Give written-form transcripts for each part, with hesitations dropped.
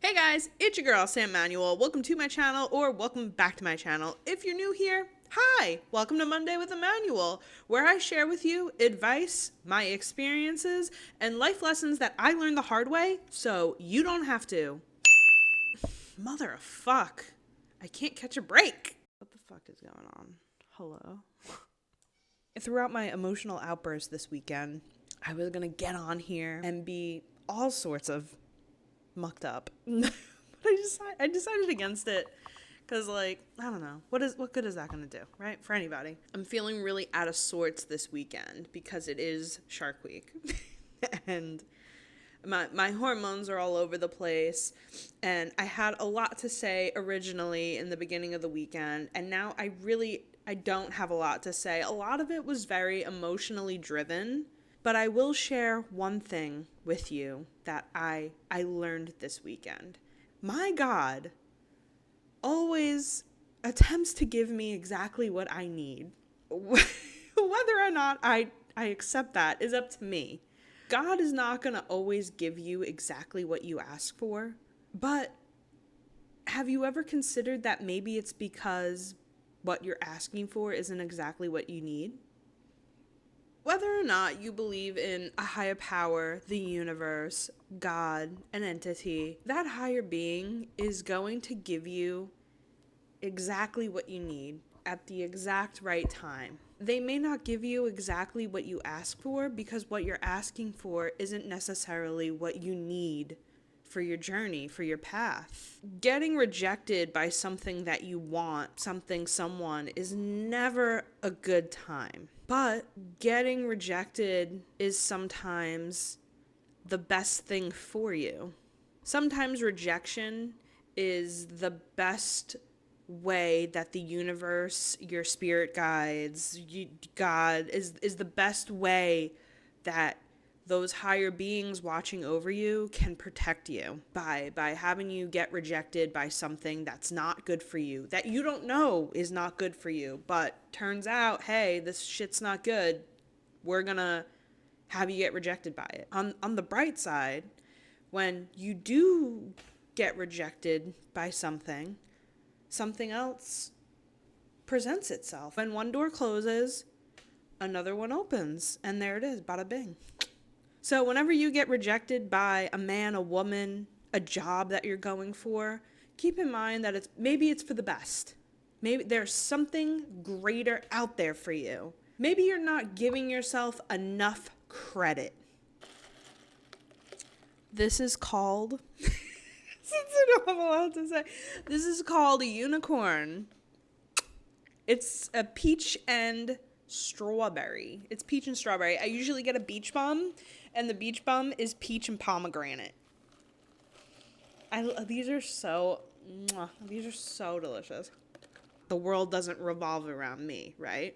Hey guys, it's your girl Sam Manuel. Welcome to my channel, or welcome back to my channel. If you're new here, hi! Welcome to Monday with Emmanuel, where I share with you advice, my experiences, and life lessons that I learned the hard way so you don't have to. Mother of fuck. I can't catch a break. What the fuck is going on? Hello? Throughout my emotional outburst this weekend, I was gonna get on here and be all sorts of mucked up. But I decided against it because, like, I don't know. What good is that going to do, right? For anybody. I'm feeling really out of sorts this weekend because it is Shark Week. And my hormones are all over the place. And I had a lot to say originally in the beginning of the weekend. And now I don't have a lot to say. A lot of it was very emotionally driven. But I will share one thing with you that I learned this weekend. My God always attempts to give me exactly what I need. Whether or not I accept that is up to me. God is not going to always give you exactly what you ask for. But have you ever considered that maybe it's because what you're asking for isn't exactly what you need? Whether or not you believe in a higher power, the universe, God, an entity, that higher being is going to give you exactly what you need at the exact right time. They may not give you exactly what you ask for because what you're asking for isn't necessarily what you need for your journey, for your path. Getting rejected by something that you want, someone, is never a good time. But getting rejected is sometimes the best thing for you. Sometimes rejection is the best way that the universe, your spirit guides, God is the best way that those higher beings watching over you can protect you by having you get rejected by something that's not good for you, that you don't know is not good for you, but turns out, hey, this shit's not good. We're gonna have you get rejected by it. On the bright side, when you do get rejected by something else presents itself. When one door closes, another one opens, and there it is, bada bing. So whenever you get rejected by a man, a woman, a job that you're going for, keep in mind that maybe it's for the best. Maybe there's something greater out there for you. Maybe you're not giving yourself enough credit. This is called, since I don't have a lot to say, this is called a unicorn. It's a peach and strawberry. It's peach and strawberry. I usually get a beach bum, and the beach bum is peach and pomegranate. These are so delicious. The world doesn't revolve around me, right?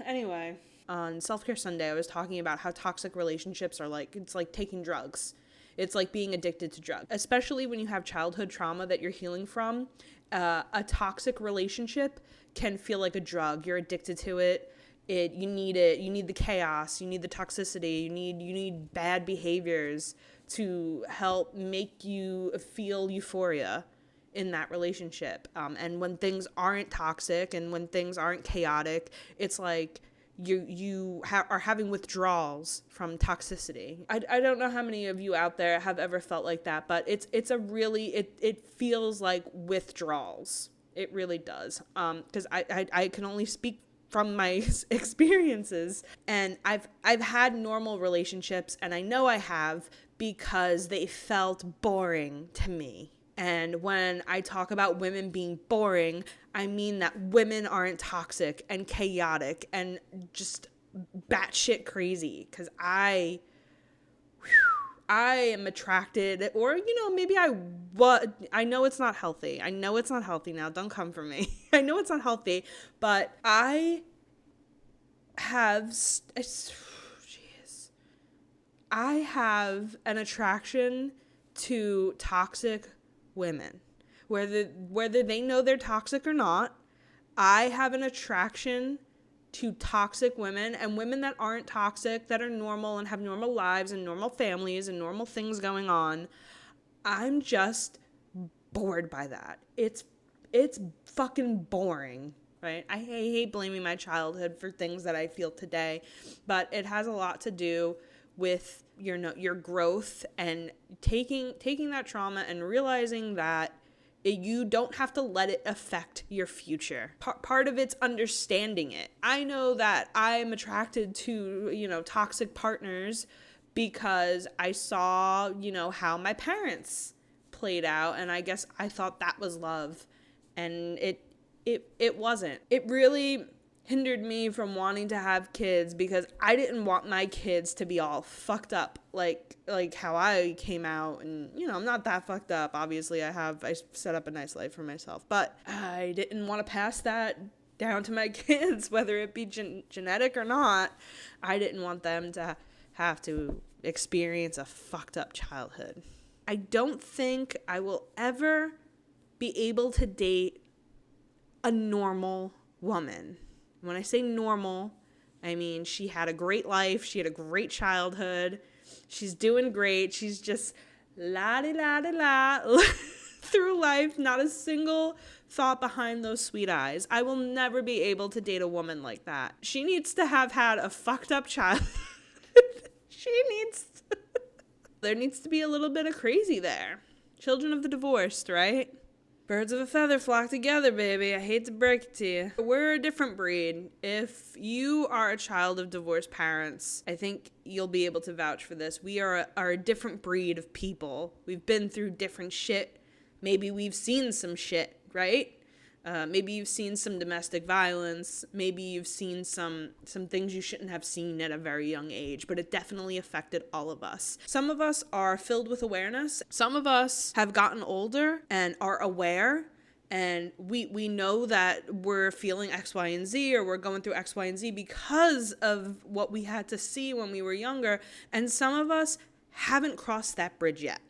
Anyway, on Self-Care Sunday, I was talking about how toxic relationships are it's like taking drugs. It's like being addicted to drugs, especially when you have childhood trauma that you're healing from. A toxic relationship can feel like a drug. You're addicted to it. You need it. You need the chaos. You need the toxicity. You need bad behaviors to help make you feel euphoria in that relationship. And when things aren't toxic and when things aren't chaotic, it's like you are having withdrawals from toxicity. I don't know how many of you out there have ever felt like that, but it feels like withdrawals. It really does. Because I can only speak from my experiences, and I've had normal relationships, and I know I have because they felt boring to me. And when I talk about women being boring, I mean that women aren't toxic and chaotic and just batshit crazy. Because I am attracted, or, maybe I know it's not healthy. I know it's not healthy now. Don't come for me. I know it's not healthy, but I have an attraction to toxic women. Whether they know they're toxic or not, I have an attraction to toxic women and women that aren't toxic, that are normal and have normal lives and normal families and normal things going on. I'm just bored by that. It's fucking boring, right? I hate blaming my childhood for things that I feel today, but it has a lot to do with your growth and taking that trauma and realizing that you don't have to let it affect your future. Part of it's understanding it. I know that I'm attracted to, toxic partners because I saw, how my parents played out, and I guess I thought that was love, and it wasn't. It really hindered me from wanting to have kids because I didn't want my kids to be all fucked up like how I came out. And I'm not that fucked up, obviously. I set up a nice life for myself, but I didn't want to pass that down to my kids, whether it be genetic or not. I didn't want them to have to experience a fucked up childhood. I don't think I will ever be able to date a normal woman. When I say normal, I mean she had a great life, she had a great childhood, she's doing great, she's just la-di-la-di-la through life, not a single thought behind those sweet eyes. I will never be able to date a woman like that. She needs to have had a fucked up childhood. There needs to be a little bit of crazy there. Children of the divorced, right? Birds of a feather flock together, baby. I hate to break it to you. We're a different breed. If you are a child of divorced parents, I think you'll be able to vouch for this. We are a different breed of people. We've been through different shit. Maybe we've seen some shit, right? Maybe you've seen some domestic violence. Maybe you've seen some things you shouldn't have seen at a very young age, but it definitely affected all of us. Some of us are filled with awareness. Some of us have gotten older and are aware, and we know that we're feeling X, Y, and Z, or we're going through X, Y, and Z because of what we had to see when we were younger. And some of us haven't crossed that bridge yet.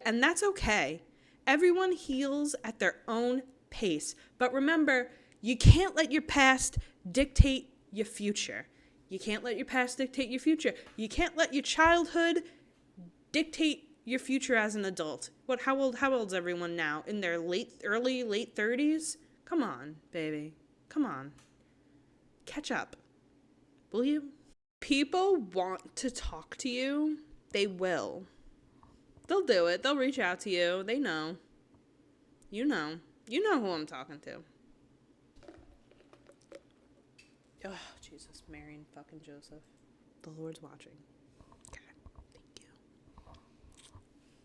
And that's okay. Everyone heals at their own pace. But remember, you can't let your past dictate your future. You can't let your past dictate your future. You can't let your childhood dictate your future as an adult. How old's everyone now? In their late 30s? Come on, baby. Come on. Catch up. Will you? People want to talk to you. They will. They'll do it. They'll reach out to you. They know. You know. You know who I'm talking to. Oh, Jesus, Mary and fucking Joseph. The Lord's watching. Okay, thank you.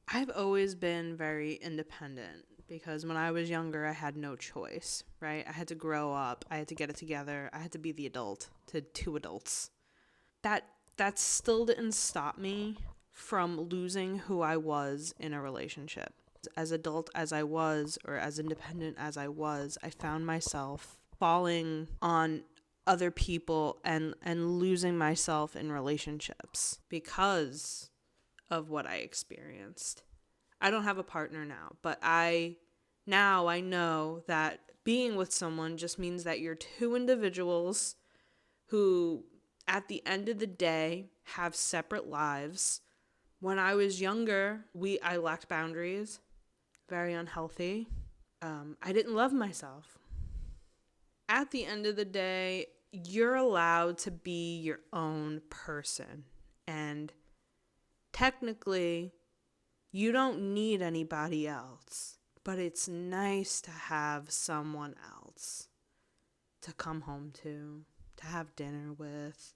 I've always been very independent because when I was younger, I had no choice, right? I had to grow up. I had to get it together. I had to be the adult to two adults. That still didn't stop me from losing who I was in a relationship. As adult as I was, or as independent as I was, I found myself falling on other people and losing myself in relationships because of what I experienced. I don't have a partner now, but I know that being with someone just means that you're two individuals who, at the end of the day, have separate lives. When I was younger, I lacked boundaries. Very unhealthy. I didn't love myself. At the end of the day, you're allowed to be your own person. And technically, you don't need anybody else. But it's nice to have someone else to come home to have dinner with,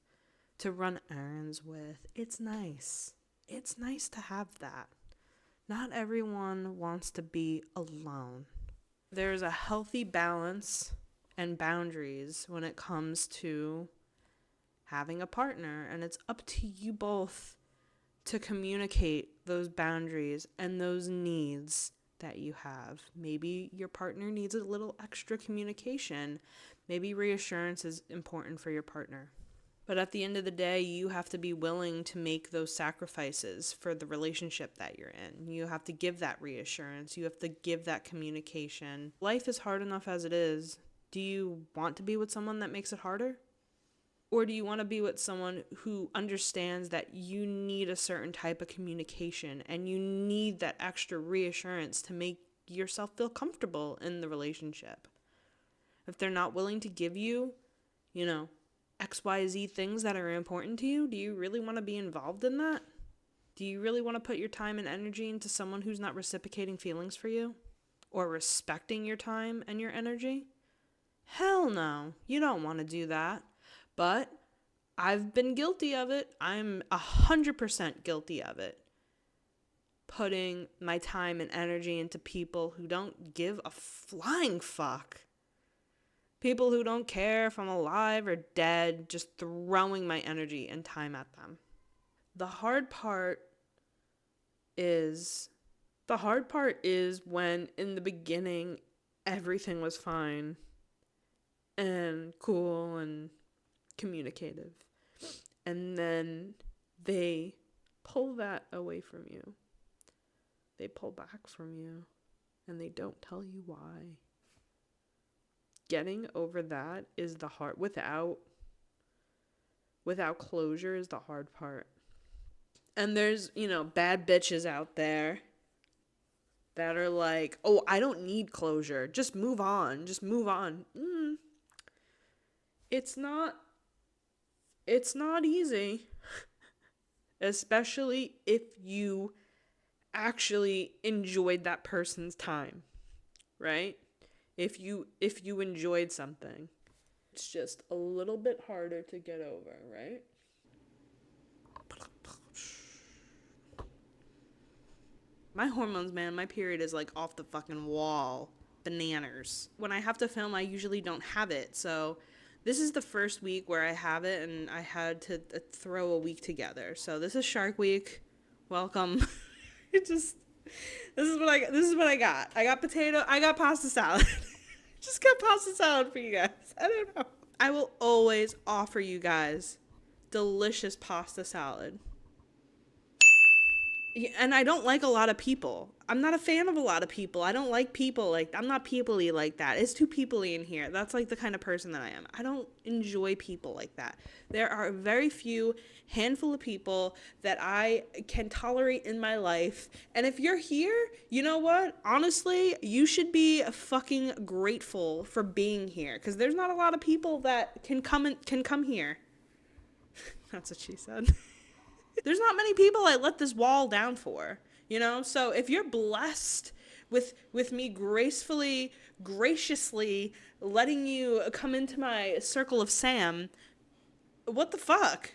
to run errands with. It's nice. It's nice to have that. Not everyone wants to be alone. There's a healthy balance and boundaries when it comes to having a partner, and it's up to you both to communicate those boundaries and those needs that you have. Maybe your partner needs a little extra communication. Maybe reassurance is important for your partner. But at the end of the day, you have to be willing to make those sacrifices for the relationship that you're in. You have to give that reassurance. You have to give that communication. Life is hard enough as it is. Do you want to be with someone that makes it harder? Or do you want to be with someone who understands that you need a certain type of communication and you need that extra reassurance to make yourself feel comfortable in the relationship? If they're not willing to give you, XYZ things that are important to you, do you really want to be involved in that? Do you really want to put your time and energy into someone who's not reciprocating feelings for you? Or respecting your time and your energy? Hell no, you don't want to do that. But I've been guilty of it. I'm 100% guilty of it. Putting my time and energy into people who don't give a flying fuck. People who don't care if I'm alive or dead, just throwing my energy and time at them. The hard part is when in the beginning everything was fine and cool and communicative. And then they pull that away from you. They pull back from you and they don't tell you why. Getting over that is the hard, without closure is the hard part. And there's, bad bitches out there that are like, oh, I don't need closure. Just move on. It's not easy. Especially if you actually enjoyed that person's time, right? If you enjoyed something, it's just a little bit harder to get over, right? My hormones, man, my period is like off the fucking wall. Bananas. When I have to film, I usually don't have it. So this is the first week where I have it and I had to throw a week together. So this is Shark Week. Welcome. This is what I got. I got potato, I got pasta salad. Just got pasta salad for you guys. I don't know. I will always offer you guys delicious pasta salad. And I don't like a lot of people. I'm not a fan of a lot of people. I don't like people. I'm not people-y like that. It's too people-y in here. That's like the kind of person that I am. I don't enjoy people like that. There are very few handful of people that I can tolerate in my life. And if you're here, you know what? Honestly, you should be fucking grateful for being here. Because there's not a lot of people that can come here. That's what she said. There's not many people I let this wall down for, So if you're blessed with me graciously letting you come into my circle of Sam, what the fuck?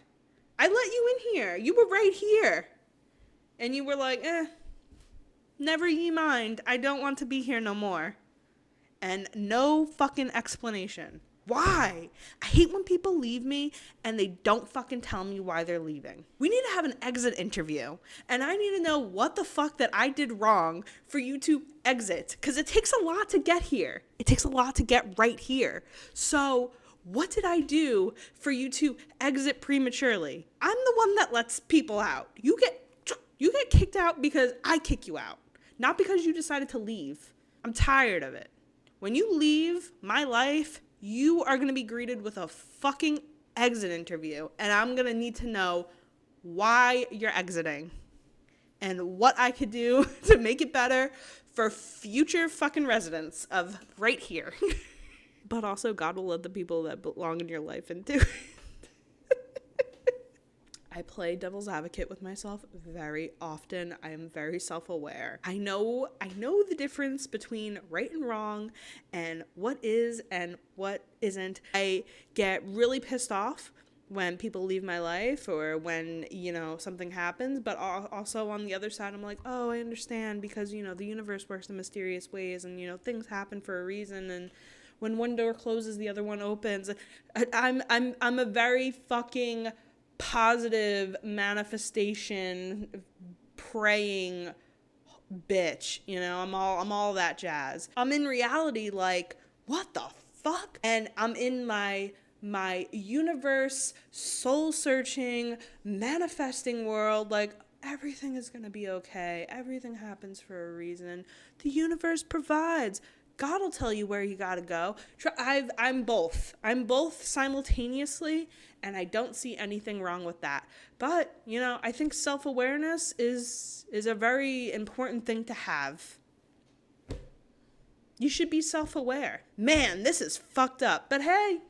I let you in here. You were right here. And you were like, never ye mind. I don't want to be here no more. And no fucking explanation. Why? I hate when people leave me and they don't fucking tell me why they're leaving. We need to have an exit interview. And I need to know what the fuck that I did wrong for you to exit. Because it takes a lot to get here. It takes a lot to get right here. So what did I do for you to exit prematurely? I'm the one that lets people out. You get kicked out because I kick you out. Not because you decided to leave. I'm tired of it. When you leave my life, you are going to be greeted with a fucking exit interview. And I'm going to need to know why you're exiting. And what I could do to make it better for future fucking residents of right here. But also, God will let the people that belong in your life into it. I play devil's advocate with myself very often. I am very self-aware. I know the difference between right and wrong and what is and what isn't. I get really pissed off when people leave my life or when, something happens. But also on the other side, I'm like, oh, I understand because, the universe works in mysterious ways and, things happen for a reason. And when one door closes, the other one opens. I'm a very fucking positive manifestation praying bitch, I'm all that jazz. I'm in reality like, what the fuck? And I'm in my universe soul searching manifesting world like everything is going to be okay. Everything happens for a reason. The universe provides. God will tell you where you gotta go. I'm both. I'm both simultaneously, and I don't see anything wrong with that. But, I think self-awareness is a very important thing to have. You should be self-aware. Man, this is fucked up. But hey,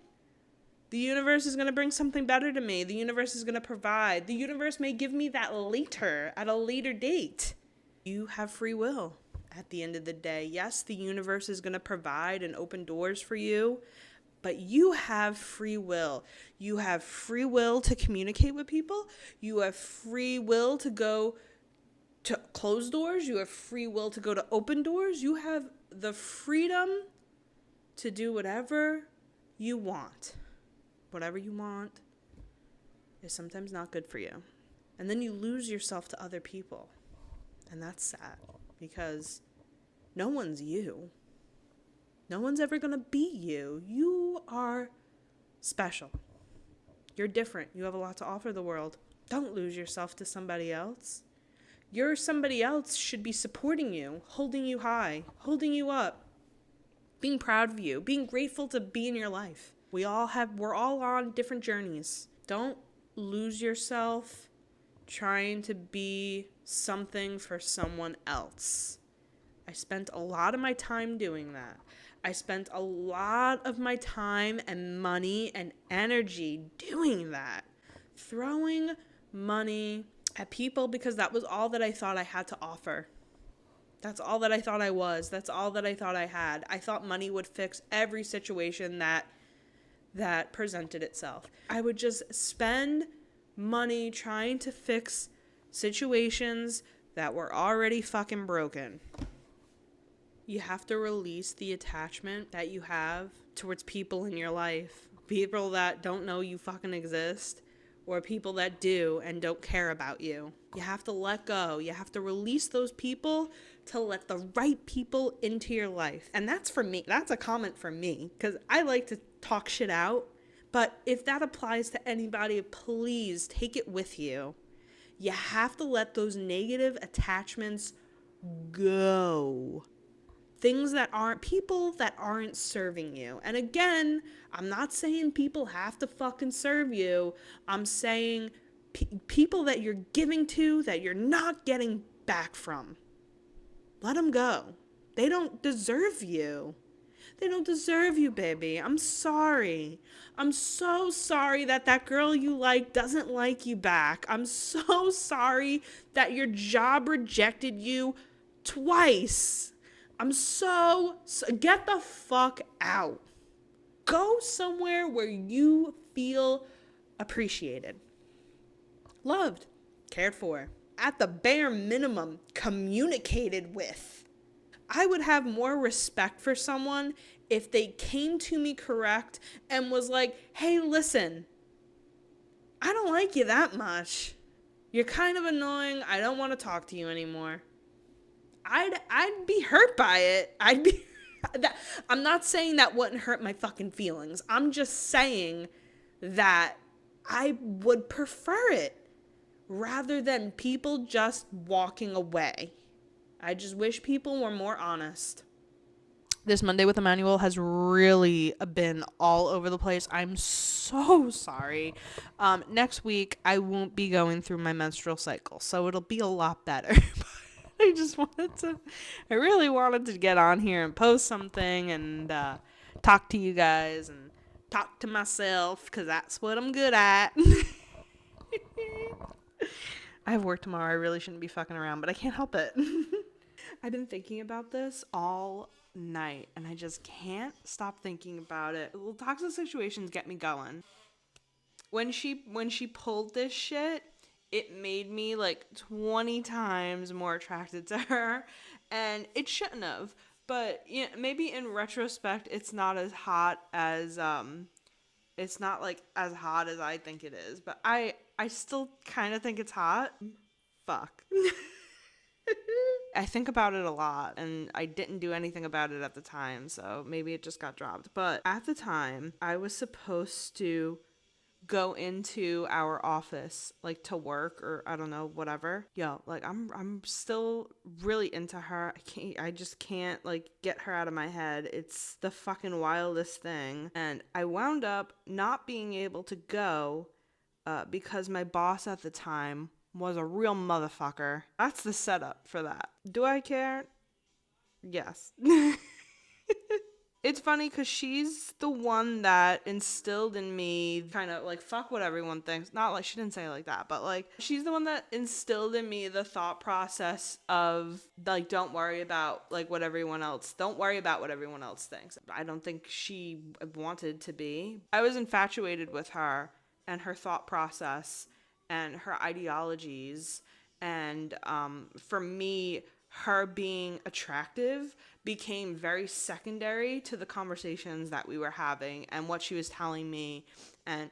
the universe is going to bring something better to me. The universe is going to provide. The universe may give me that later, at a later date. You have free will at the end of the day. Yes, the universe is going to provide and open doors for you, but you have free will. You have free will to communicate with people. You have free will to go to close doors. You have free will to go to open doors. You have the freedom to do whatever you want. Whatever you want is sometimes not good for you. And then you lose yourself to other people. And that's sad because no one's you. No one's ever going to be you. You are special. You're different. You have a lot to offer the world. Don't lose yourself to somebody else. Somebody else should be supporting you, holding you high, holding you up, being proud of you, being grateful to be in your life. We're all on different journeys. Don't lose yourself trying to be something for someone else. I spent a lot of my time doing that. I spent a lot of my time and money and energy doing that. Throwing money at people because that was all that I thought I had to offer. That's all that I thought I was. That's all that I thought I had. I thought money would fix every situation that presented itself. I would just spend money trying to fix situations that were already fucking broken. You have to release the attachment that you have towards people in your life. People that don't know you fucking exist, or people that do and don't care about you. You have to let go. You have to release those people to let the right people into your life. And that's for me. That's a comment for me because I like to talk shit out. But if that applies to anybody, please take it with you. You have to let those negative attachments go. Things that aren't, people that aren't serving you. And again, I'm not saying people have to fucking serve you. I'm saying people that you're giving to that you're not getting back from. Let them go. They don't deserve you. They don't deserve you, baby. I'm sorry. I'm so sorry that girl you like doesn't like you back. I'm so sorry that your job rejected you twice. Get the fuck out. Go somewhere where you feel appreciated, loved, cared for, at the bare minimum, communicated with. I would have more respect for someone if they came to me correct and was like, hey, listen, I don't like you that much. You're kind of annoying. I don't want to talk to you anymore. I'd be hurt by it. I'm not saying that wouldn't hurt my fucking feelings. I'm just saying that I would prefer it rather than people just walking away. I just wish people were more honest. This Monday with Manuel has really been all over the place. I'm so sorry. Next week, I won't be going through my menstrual cycle, so it'll be a lot better. I really wanted to get on here and post something and talk to you guys and talk to myself because that's what I'm good at. I have work tomorrow. I really shouldn't be fucking around, but I can't help it. I've been thinking about this all night and I just can't stop thinking about it. Little toxic situations get me going. When she pulled this shit, it made me like 20 times more attracted to her, and it shouldn't have. But maybe in retrospect, it's not as hot as it's not like as hot as I think it is. But I still kind of think it's hot. Fuck. I think about it a lot, and I didn't do anything about it at the time, so maybe it just got dropped. But at the time, I was supposed to go into our office, like to work or I don't know, whatever. Yo, like I'm still really into her. I just can't like get her out of my head. It's the fucking wildest thing. And I wound up not being able to go because my boss at the time was a real motherfucker. That's the setup for that. Do I care? Yes. It's funny because she's the one that instilled in me kind of like fuck what everyone thinks. Not like she didn't say it like that, but like she's the one that instilled in me the thought process of like don't worry about what everyone else thinks. I don't think she wanted to be. I was infatuated with her and her thought process and her ideologies, and for me, her being attractive became very secondary to the conversations that we were having and what she was telling me, and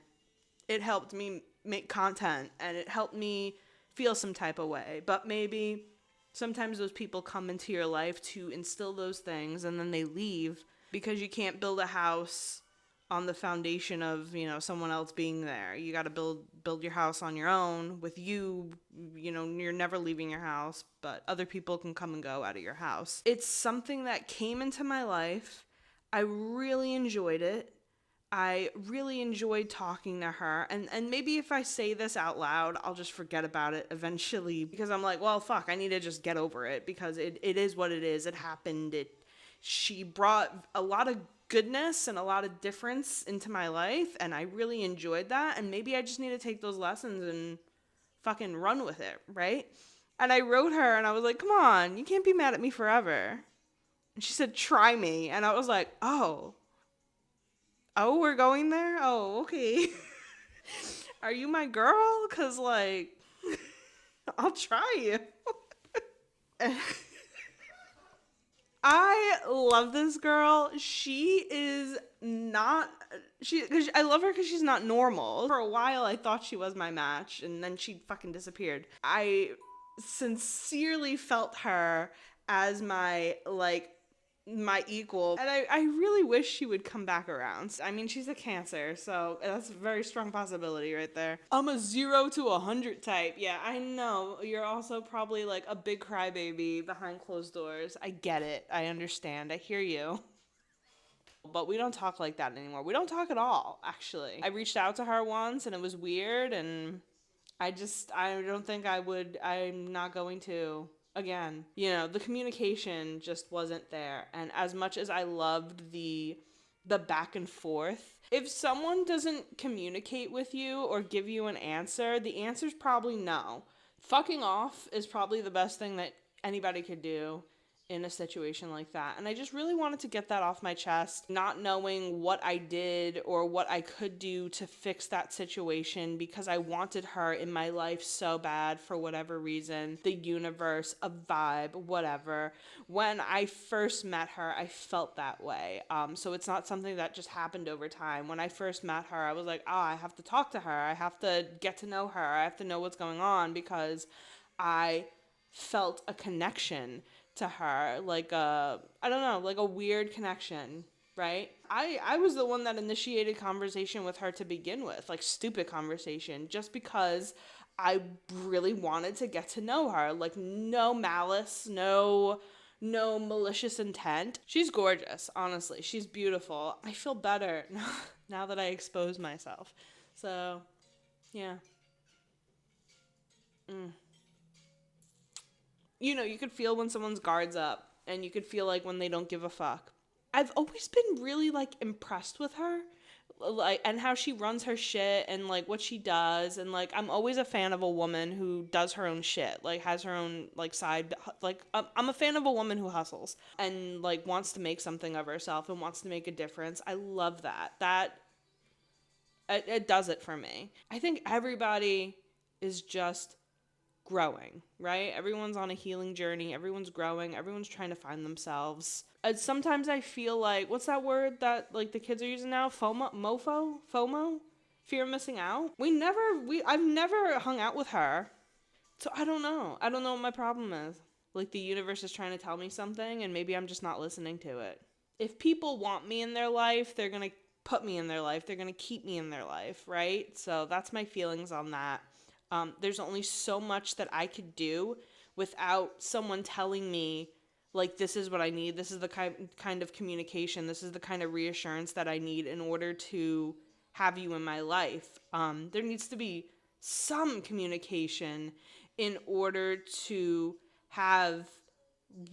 it helped me make content and it helped me feel some type of way. But maybe sometimes those people come into your life to instill those things and then they leave because you can't build a house on the foundation of, someone else being there. You got to build your house on your own with you, you're never leaving your house, but other people can come and go out of your house. It's something that came into my life. I really enjoyed it. I really enjoyed talking to her. And maybe if I say this out loud, I'll just forget about it eventually because I'm like, well, fuck, I need to just get over it because it is what it is. It happened. She brought a lot of goodness and a lot of difference into my life, and I really enjoyed that. And maybe I just need to take those lessons and fucking run with it, right? And I wrote her and I was like, come on, you can't be mad at me forever. And she said, try me. And I was like, oh, we're going there? Oh, okay. Are you my girl? Because, I'll try you. I love this girl. She is not, cause I love her because she's not normal. For a while, I thought she was my match, and then she fucking disappeared. I sincerely felt her as my equal, and I really wish she would come back around. I mean, she's a Cancer, so that's a very strong possibility right there. I'm a 0 to 100 type. Yeah, I know. You're also probably like a big crybaby behind closed doors. I get it. I understand. I hear you. But we don't talk like that anymore. We don't talk at all, actually. I reached out to her once and it was weird, and I don't think I'm not going to again. The communication just wasn't there. And as much as I loved the back and forth, if someone doesn't communicate with you or give you an answer, the answer's probably no. Fucking off is probably the best thing that anybody could do in a situation like that. And I just really wanted to get that off my chest, not knowing what I did or what I could do to fix that situation because I wanted her in my life so bad for whatever reason, the universe, a vibe, whatever. When I first met her, I felt that way. So it's not something that just happened over time. When I first met her, I was like, I have to talk to her. I have to get to know her. I have to know what's going on because I felt a connection to her, like a weird connection, right? I was the one that initiated conversation with her to begin with, like stupid conversation, just because I really wanted to get to know her, like no malice, no malicious intent. She's gorgeous, honestly. She's beautiful. I feel better now that I expose myself. So, yeah. You could feel when someone's guard's up, and you could feel like when they don't give a fuck. I've always been really impressed with her, and how she runs her shit and what she does, and I'm always a fan of a woman who does her own shit, has her own side, I'm a fan of a woman who hustles and wants to make something of herself and wants to make a difference. I love that it does it for me. I think everybody is just growing, right? Everyone's on a healing journey. Everyone's growing. Everyone's trying to find themselves. Sometimes I feel what's that word that the kids are using now? FOMO? Fear of missing out? I've never hung out with her. So I don't know. I don't know what my problem is. The universe is trying to tell me something and maybe I'm just not listening to it. If people want me in their life, they're going to put me in their life. They're going to keep me in their life, right? So that's my feelings on that. There's only so much that I could do without someone telling me, like, this is what I need. This is the kind of communication. This is the kind of reassurance that I need in order to have you in my life. There needs to be some communication in order to have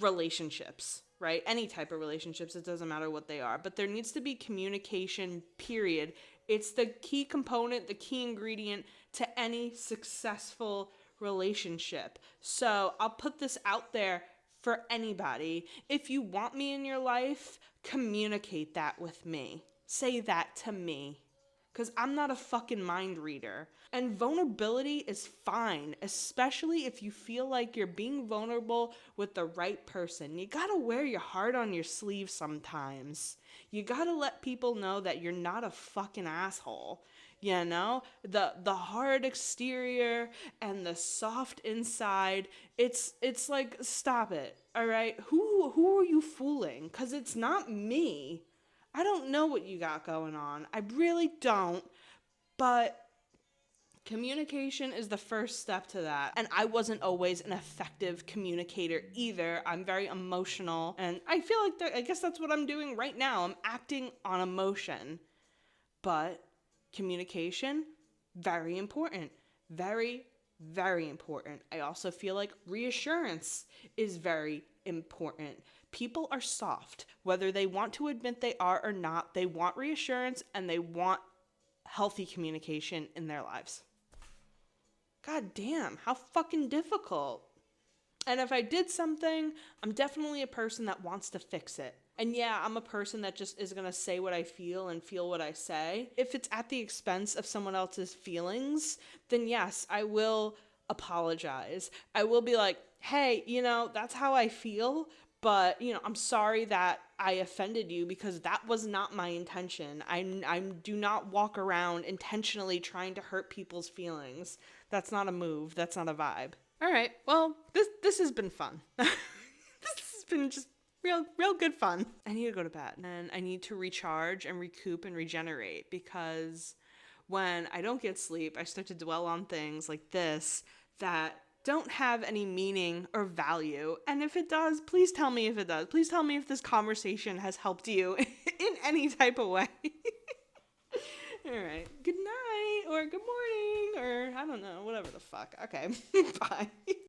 relationships, right? Any type of relationships, it doesn't matter what they are, but there needs to be communication, period. It's the key component, the key ingredient to any successful relationship. So I'll put this out there for anybody. If you want me in your life, communicate that with me. Say that to me. Because I'm not a fucking mind reader. And vulnerability is fine, especially if you feel like you're being vulnerable with the right person. You gotta wear your heart on your sleeve sometimes. You gotta let people know that you're not a fucking asshole. You know? The hard exterior and the soft inside, it's like, stop it, all right? Who are you fooling? Because it's not me. I don't know what you got going on. I really don't. But communication is the first step to that. And I wasn't always an effective communicator either. I'm very emotional. And I feel like I guess that's what I'm doing right now. I'm acting on emotion. But communication, very important. Very, very important. I also feel like reassurance is very important. People are soft, whether they want to admit they are or not. They want reassurance and they want healthy communication in their lives. God damn, how fucking difficult. And if I did something, I'm definitely a person that wants to fix it. And yeah, I'm a person that just is going to say what I feel and feel what I say. If it's at the expense of someone else's feelings, then yes, I will apologize. I will be like, hey, that's how I feel, but, I'm sorry that I offended you because that was not my intention. I do not walk around intentionally trying to hurt people's feelings. That's not a move. That's not a vibe. All right. Well, this has been fun. This has been just real good fun. I need to go to bed and I need to recharge and recoup and regenerate because when I don't get sleep, I start to dwell on things like this that don't have any meaning or value. And if it does, please tell me if it does. Please tell me if this conversation has helped you in any type of way. All right. Good night or good morning or I don't know, whatever the fuck. Okay. Bye.